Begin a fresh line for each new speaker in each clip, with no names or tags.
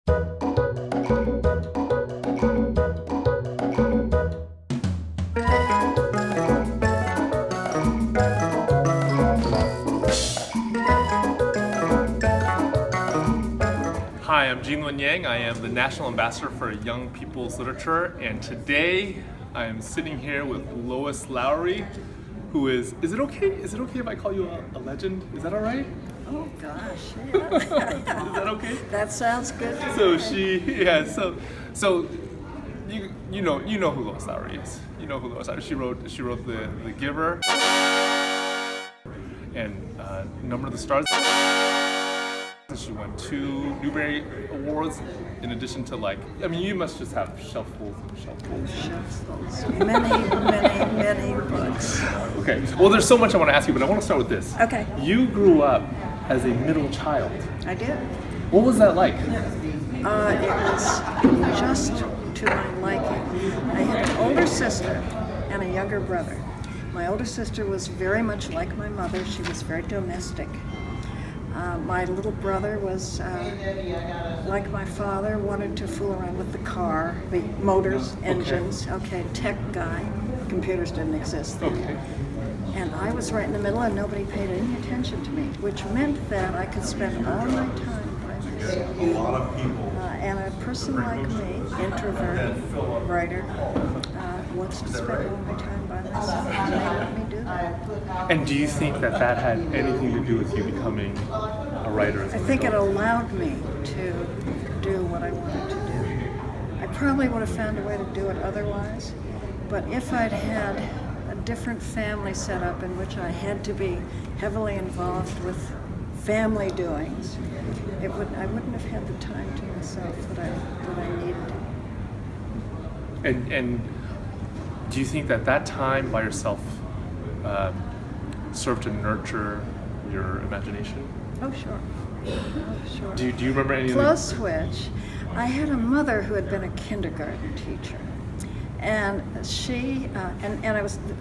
Hi, I'm Jinglin Yang. I am the National Ambassador for Young People's Literature, and today I am sitting here with Lois Lowry, who is it okay? Is it okay if I call you a legend? Is that all right?
Oh gosh, yeah.
Is that okay?
That sounds good.
So so you know who Lois Lowry is. You know who Lois Lowry is. She wrote the Giver and Number of the Stars. She won 2 Newbery Awards in addition to you must just have shelffuls and shelffuls.
Many books.
Okay, well there's so much I want to ask you, but I want to start with this.
Okay.
You grew up as a middle child.
I did.
What was that like?
It was just to my liking. I had an older sister and a younger brother. My older sister was very much like my mother. She was very domestic. My little brother was, like my father, wanted to fool around with the car, the motors, engines, tech guy. Computers didn't exist then.
Okay.
And I was right in the middle and nobody paid any attention to me, which meant that I could spend all my time by myself.
A lot of people.
And a person like me, introvert, writer, wants to spend all my time by myself, and they let me do that.
And do you think that had anything to do with you becoming a writer?
I think it allowed me to do what I wanted to do. I probably would have found a way to do it otherwise, but if I'd had a different family set up in which I had to be heavily involved with family doings, I wouldn't have had the time to myself that I needed.
And do you think that time by yourself served to nurture your imagination?
Oh, sure. Oh, sure.
Do you remember any
Plus which, I had a mother who had been a kindergarten teacher. And she,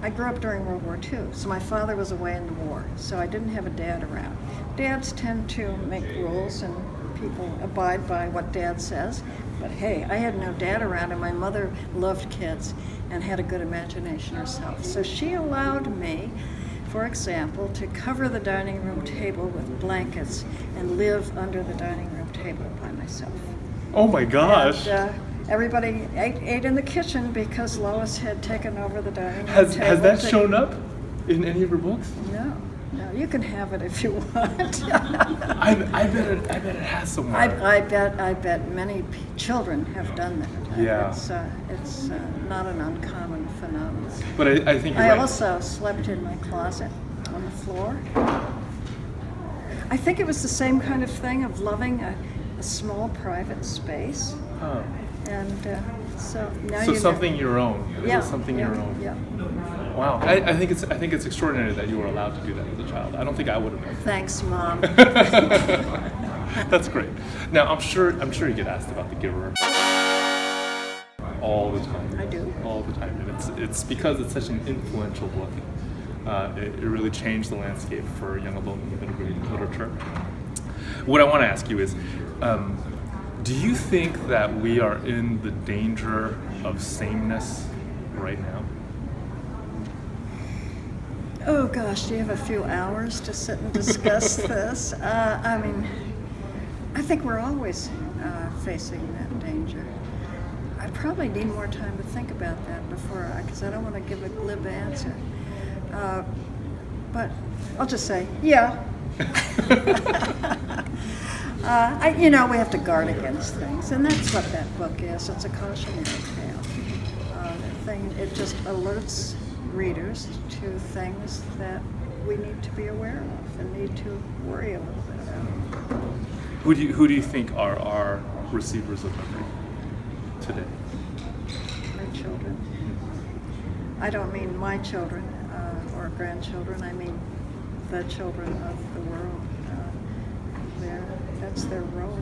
I grew up during World War II, so my father was away in the war, so I didn't have a dad around. Dads tend to make rules and people abide by what dad says, but hey, I had no dad around and my mother loved kids and had a good imagination herself. So she allowed me, for example, to cover the dining room table with blankets and live under the dining room table by myself.
Oh my gosh!
And, everybody ate in the kitchen because Lois had taken over the dining room
Has
table.
that shown up in any of your books?
No, you can have it if you want.
I bet it has somewhere.
I bet many children have done that.
Yeah.
It's not an uncommon phenomenon.
But I think you're
I
right.
also slept in my closet on the floor. I think it was the same kind of thing of loving a small private space.
Huh.
And so now
So something your own. It was something your own.
Yeah.
Wow. I think it's extraordinary that you were allowed to do that as a child. I don't think I would have been.
Thanks, Mom.
That's great. Now I'm sure you get asked about The Giver all the time.
I do.
All the time, and it's because it's such an influential book. It really changed the landscape for young adult immigrant literature. What I want to ask you is, do you think that we are in the danger of sameness right now?
Oh gosh, do you have a few hours to sit and discuss this? I think we're always facing that danger. I probably need more time to think about that because I don't want to give a glib answer. But I'll just say, yeah. We have to guard against things, and that's what that book is. It's a cautionary tale. It just alerts readers to things that we need to be aware of and need to worry a little bit about.
Who do you think are our receivers of memory today?
My children. I don't mean my children or grandchildren. I mean the children of the world. That's their role.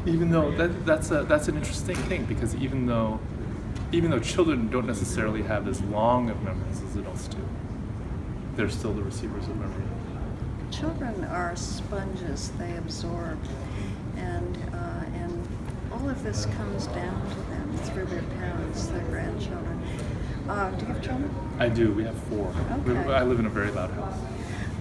Even though that's an interesting thing, because even though children don't necessarily have as long of memories as adults do, they're still the receivers of memory.
Children are sponges. They absorb, and this comes down to them through their parents, their grandchildren. Do you have children?
I do. We have 4.
Okay.
I live in a very loud house.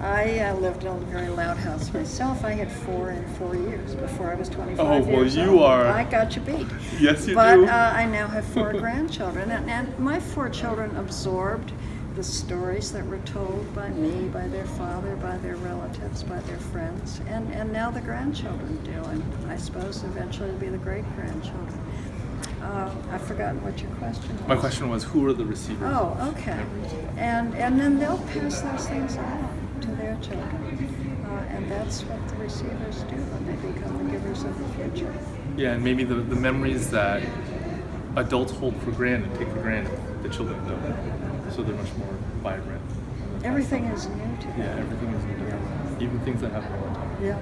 I lived in a very loud house myself. I had 4 in 4 years before I was 25
Oh, well,
years
you
old.
are-
I got you beat.
Yes, you
but,
do.
I now have 4 grandchildren, and my 4 children absorbed the stories that were told by me, by their father, by their relatives, by their friends, and now the grandchildren do, and I suppose eventually it'll be the great-grandchildren. I've forgotten what your question was.
My question was, who are the receivers?
Oh, okay. And then they'll pass those things on to their children. And that's what the receivers do when they become the givers of the future.
Yeah, and maybe the memories that adults hold for granted, take for granted, the children don't. So they're much more vibrant.
Everything is new to them.
Yeah, everything is new to them. Even things that happen all the time.
Yeah.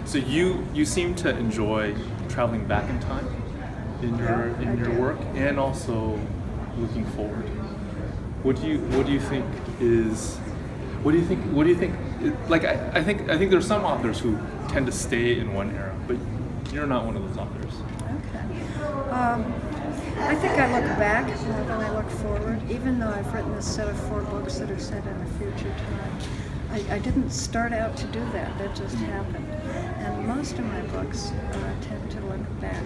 So you seem to enjoy traveling back in time in your
Yeah, I do.
work, and also looking forward. What do you think is? What do you think? Like I think there's some authors who tend to stay in one era, but you're not one of those authors.
Okay. I think I look back more than I look forward, even though I've written this set of 4 books that are set in a future time. I didn't start out to do that. That just happened. And most of my books tend to look back.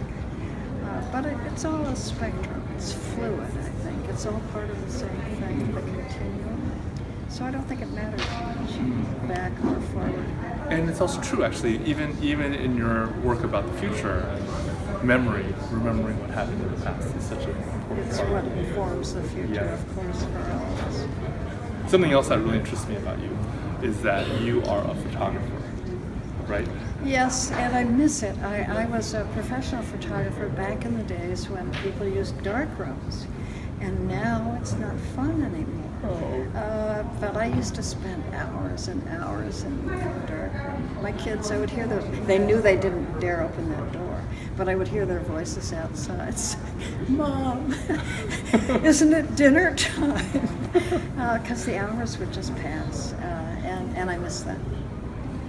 But it's all a spectrum. It's fluid, I think. It's all part of the same thing, the continuum. So I don't think it matters much, back or forward.
And it's also true, actually, even in your work about the future, remembering what happened in the past is such an important
It's
part.
what informs the future,
Yeah.
of course, for all of us.
Something else that really interests me about you is that you are a photographer, right?
Yes, and I miss it. I was a professional photographer back in the days when people used dark rooms, and now it's not fun anymore. But I used to spend hours and hours in the dark room. My kids, I would hear they knew they didn't dare open that door, but I would hear their voices outside saying, "Mom, isn't it dinner time?" Because the hours would just pass, and I miss that.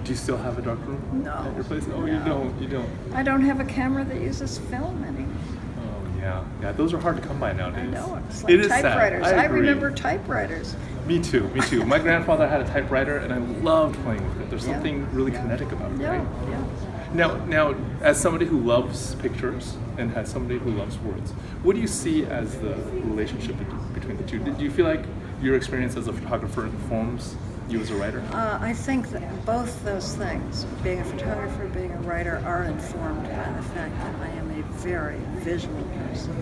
Do you still have a dark room
No.
at your place? Oh,
No.
you don't.
I don't have a camera that uses film anymore.
Oh, yeah. Those are hard to come by nowadays.
I know, it's like
It is sad.
typewriters.
I
I
agree.
remember typewriters.
Me too. My grandfather had a typewriter, and I loved playing with it. There's
Yeah.
something really kinetic about it,
Yeah,
right?
yeah.
Now, as somebody who loves pictures and as somebody who loves words, what do you see as the relationship between the two? Do you feel like your experience as a photographer informs you as a writer?
I think that both those things, being a photographer, being a writer, are informed by the fact that I am a very visual person.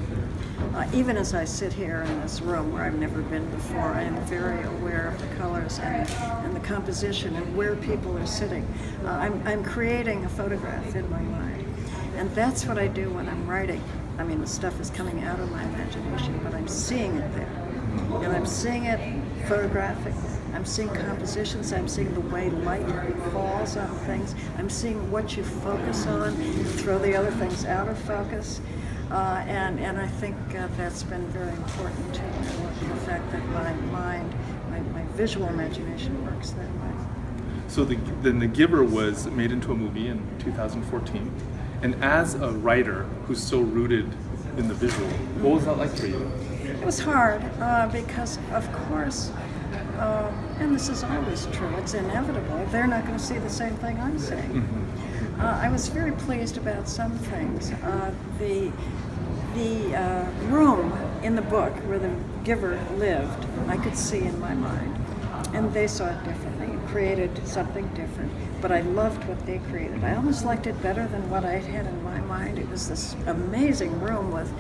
Even as I sit here in this room where I've never been before, I am very aware of the colors and the composition and where people are sitting. I'm creating a photograph in my mind. And that's what I do when I'm writing. I mean, the stuff is coming out of my imagination, but I'm seeing it there. And I'm seeing it photographically. I'm seeing compositions, I'm seeing the way light falls on things, I'm seeing what you focus on, throw the other things out of focus, and I think that's been very important to me, the fact that my mind, my visual imagination works that way.
So then The Giver was made into a movie in 2014, and as a writer who's so rooted in the visual, what was that like for you?
It was hard because, of course, and this is always true, it's inevitable, they're not going to see the same thing I'm seeing. I was very pleased about some things. The room in the book where the giver lived, I could see in my mind. And they saw it differently, it created something different. But I loved what they created. I almost liked it better than what I had in my mind. It was this amazing room with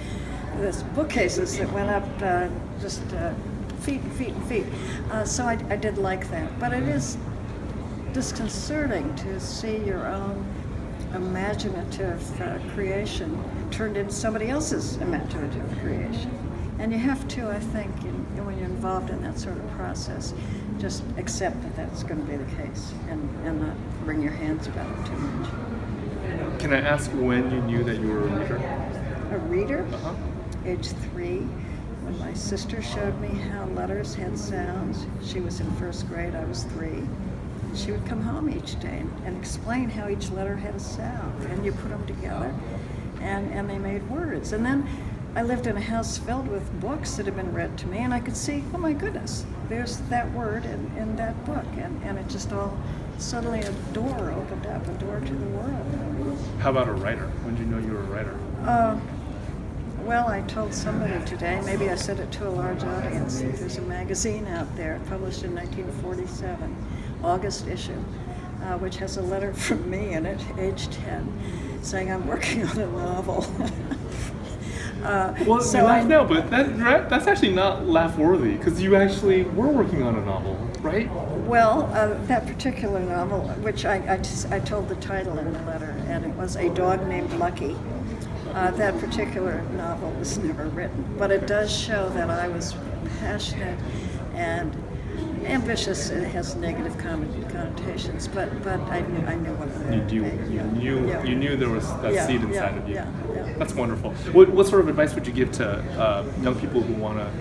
this bookcases that went up just feet and feet and feet. So I did like that. But it is disconcerting to see your own imaginative creation turned into somebody else's imaginative creation. And you have to, I think, when you're involved in that sort of process, just accept that that's going to be the case and not wring your hands about it too much.
Can I ask when you knew that you were a reader?
A reader?
Uh-huh.
Age 3, when my sister showed me how letters had sounds. She was in first grade, I was 3. She would come home each day and explain how each letter had a sound, and you put them together, and they made words. And then I lived in a house filled with books that had been read to me, and I could see, oh my goodness, there's that word in that book, and it just all, suddenly a door opened up, a door to the world.
How about a writer? When did you know you were a writer?
Well, I told somebody today, maybe I said it to a large audience, that there's a magazine out there published in 1947, August issue, which has a letter from me in it, age 10, saying I'm working on a novel.
Well,
so
you laugh now, but that's actually not laugh-worthy, because you actually were working on a novel, right?
Well, that particular novel, which I told the title in the letter, and it was A Dog Named Lucky. That particular novel was never written, but it does show that I was passionate and ambitious. It has negative connotations, but I knew what it was.
You knew there was that seed inside of you.
Yeah.
That's wonderful. What sort of advice would you give to young people who want to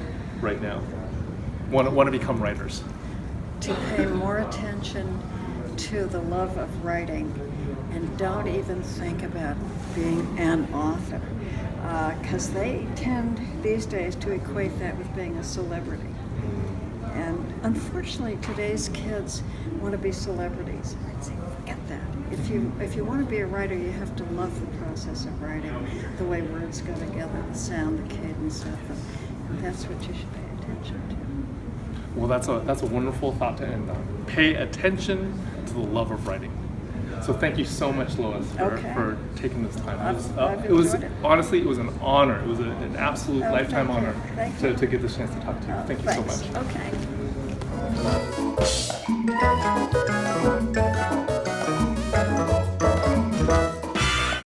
write now, want to become writers?
To pay more attention to the love of writing, and don't even think about being an author, because they tend these days to equate that with being a celebrity. And unfortunately, today's kids want to be celebrities. I'd say, forget that. If you want to be a writer, you have to love the process of writing, the way words go together, the sound, the cadence of them. And that's what you should pay attention to.
Well, that's a wonderful thought to end on. Pay attention to the love of writing. So thank you so much, Lois, for taking this time. It was honestly, it was an honor. It was an absolute lifetime honor to get this chance to talk to you. Thank you so much.
Okay.